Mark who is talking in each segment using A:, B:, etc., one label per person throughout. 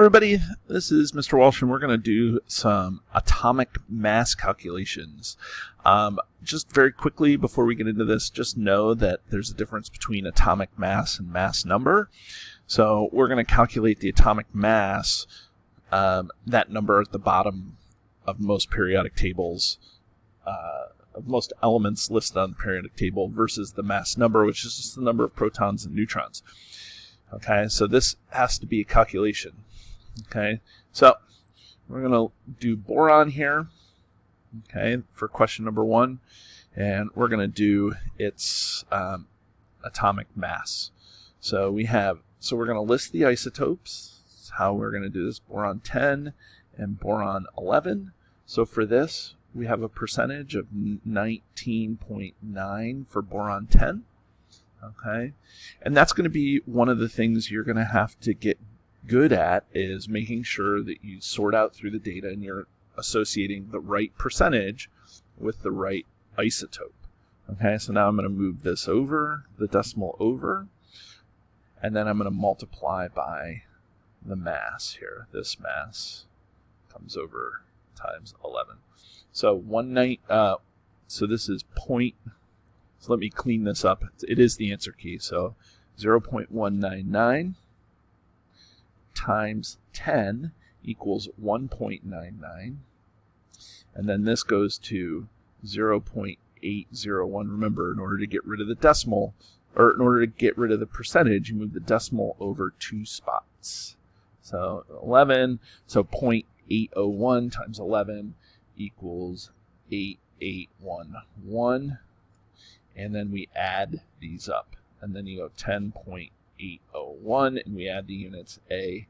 A: everybody, this is Mr. Walsh, and we're going to do some atomic mass calculations. Just very quickly before we get into this, just know that there's a difference between atomic mass and mass number. So we're going to calculate the atomic mass, that number at the bottom of most periodic tables, of most elements listed on the periodic table, versus the mass number, which is just the number of protons and neutrons. Okay, so this has to be a calculation. Okay, so we're going to do boron here, okay, for question number 1, and we're going to do its atomic mass. So we're going to list the isotopes. That's how we're going to do this: boron 10 and boron 11. So for this, we have a percentage of 19.9 for boron 10. Okay, and that's going to be one of the things you're going to have to get good at, is making sure that you sort out through the data and you're associating the right percentage with the right isotope. Okay, so now I'm going to move this over, the decimal over, and then I'm going to multiply by the mass here. This mass comes over times 11. So so this is point. So let me clean this up. It is the answer key. So 0.199 times 10 equals 1.99. And then this goes to 0.801. Remember, in order to get rid of the decimal, or in order to get rid of the percentage, you move the decimal over 2 spots. So 11, so 0.801 times 11 equals 8811. And then we add these up. And then you go 10.801, and we add the units AMU.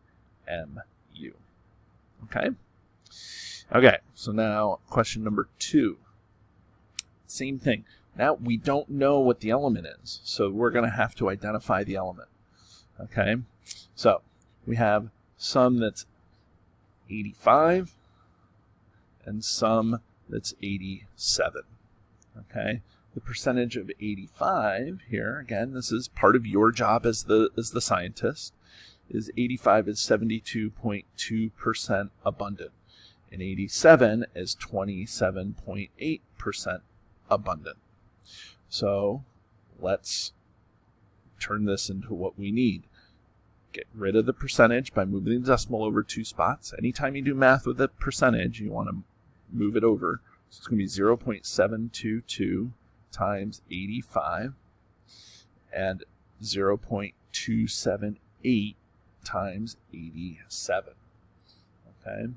A: Okay? Okay, so now question number 2. Same thing. Now we don't know what the element is, so we're going to have to identify the element. Okay? So we have some that's 85 and some that's 87. Okay? The percentage of 85 here, again, this is part of your job as the scientist, is 85 is 72.2% abundant, and 87 is 27.8% abundant. So let's turn this into what we need. Get rid of the percentage by moving the decimal over 2 spots. Anytime you do math with a percentage, you want to move it over. So it's going to be 0.722 times 85 and 0.278 times 87. Okay,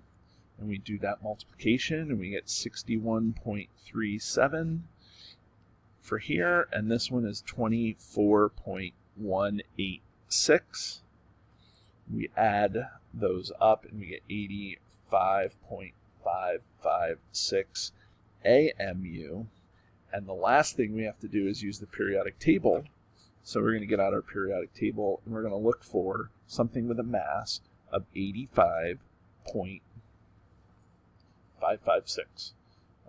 A: and we do that multiplication and we get 61.37 for here, and this one is 24.186. We add those up and we get 85.556 AMU. And the last thing we have to do is use the periodic table. So we're going to get out our periodic table, and we're going to look for something with a mass of 85.556.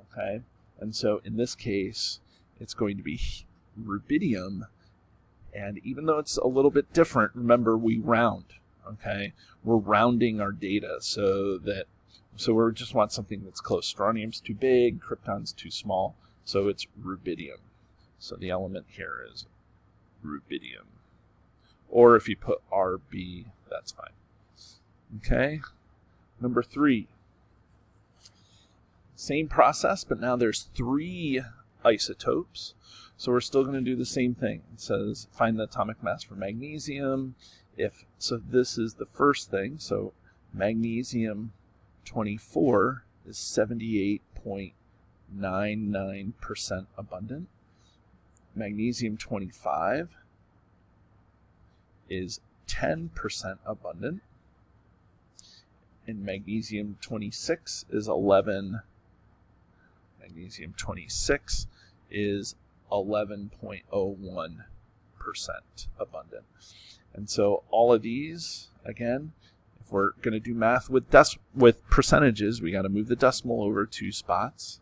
A: Okay? And so in this case, it's going to be rubidium. And even though it's a little bit different, remember, we round. Okay? We're rounding our data so we just want something that's close. Strontium's too big, krypton's too small. So it's rubidium. So the element here is rubidium. Or if you put Rb, that's fine. Okay. Number 3. Same process, but now there's 3 isotopes. So we're still going to do the same thing. It says find the atomic mass for magnesium. So this is the first thing. So magnesium 24 is 78.99% abundant. Magnesium 25 is 10% abundant. And magnesium 26 is 11. Magnesium 26 is 11.01% abundant. And so all of these, again, if we're going to do math with percentages, we got to move the decimal over 2 spots.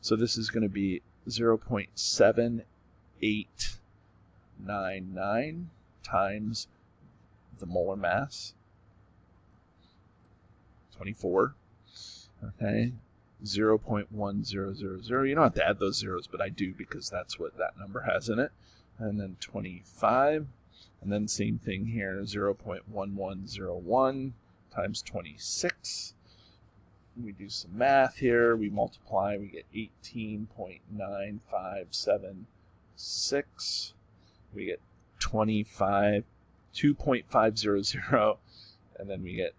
A: So this is going to be 0.7899 times the molar mass 24. Okay, 0.1000. You don't have to add those zeros, but I do because that's what that number has in it. And then 25. And then same thing here, 0.1101 times 26. We do some math here. We multiply. We get 18.9576. We get 2.500. And then we get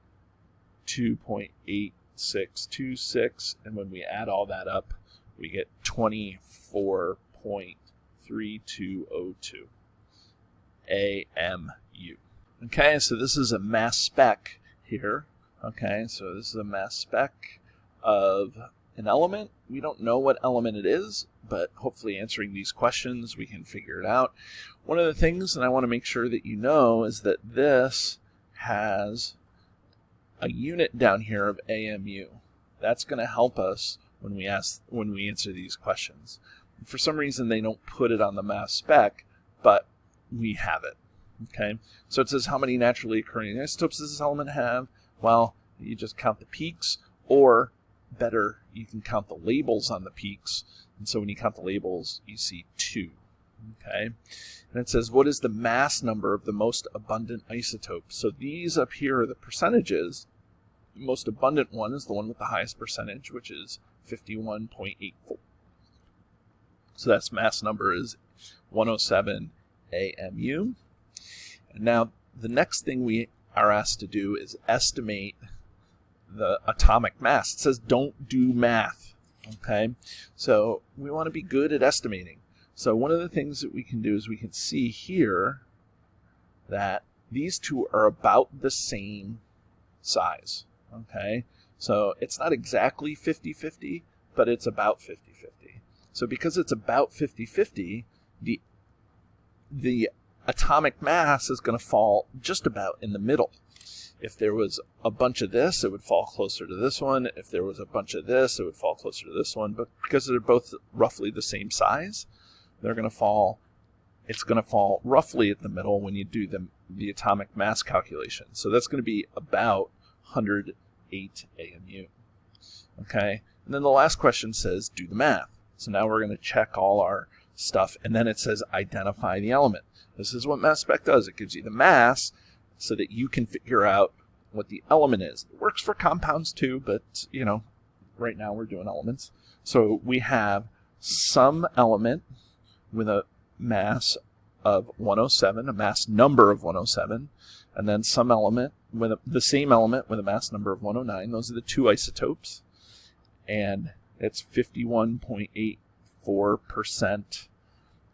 A: 2.8626. And when we add all that up, we get 24.3202. AMU. Okay, so this is a mass spec here. Okay, so this is a mass spec of an element. We don't know what element it is, but hopefully answering these questions, we can figure it out. One of the things that I want to make sure that you know is that this has a unit down here of AMU. That's going to help us when we answer these questions. For some reason, they don't put it on the mass spec, but we have it. Okay, so it says how many naturally occurring isotopes does this element have? Well, you just count the peaks, or better, you can count the labels on the peaks. And so when you count the labels, you see 2. Okay, and it says what is the mass number of the most abundant isotope? So these up here are the percentages. The most abundant one is the one with the highest percentage, which is 51.84. So that's mass number is 107 AMU. And now the next thing we are asked to do is estimate the atomic mass. It says don't do math. Okay, so we want to be good at estimating. So one of the things that we can do is we can see here that these two are about the same size. Okay, so it's not exactly 50-50, but it's about 50-50. So because it's about 50-50, the atomic mass is going to fall just about in the middle. If there was a bunch of this, it would fall closer to this one. If there was a bunch of this, it would fall closer to this one. But because they're both roughly the same size, they're going to fall. It's going to fall roughly at the middle when you do the atomic mass calculation. So that's going to be about 108 AMU. Okay, and then the last question says do the math. So now we're going to check all our stuff, and then it says identify the element. This is what mass spec does. It gives you the mass so that you can figure out what the element is. It works for compounds too, but you know, right now we're doing elements. So we have some element with a mass of 107, a mass number of 107, and then some element with the same element with a mass number of 109. Those are the two isotopes, and it's 51.84%,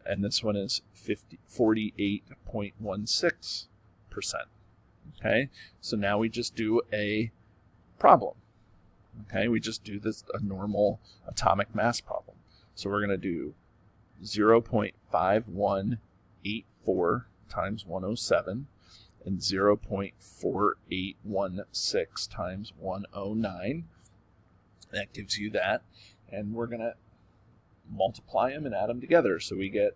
A: and this one is 48.16%. Okay, so now we just do a problem. Okay, we just do this a normal atomic mass problem. So we're going to do 0.5184 times 107 and 0.4816 times 109. That gives you that, and we're going to multiply them and add them together. So we get,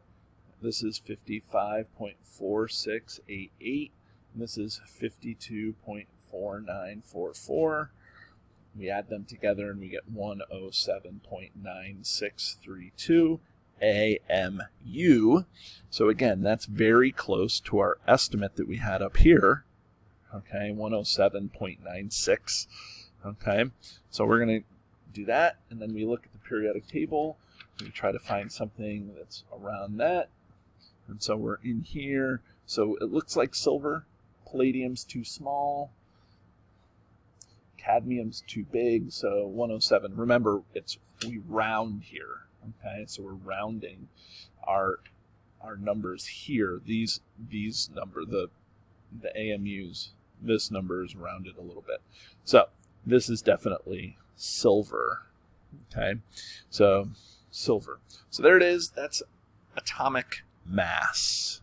A: this is 55.4688, and this is 52.4944. We add them together and we get 107.9632 AMU. So again, that's very close to our estimate that we had up here. Okay, 107.96. Okay, so we're going to do that, and then we look at the periodic table. We try to find something that's around that. And so we're in here. So it looks like silver. Palladium's too small. Cadmium's too big. So 107. Remember, we round here. Okay, so we're rounding our numbers here. These number, the AMUs, this number is rounded a little bit. So this is definitely silver. Okay, so silver. So there it is. That's atomic mass.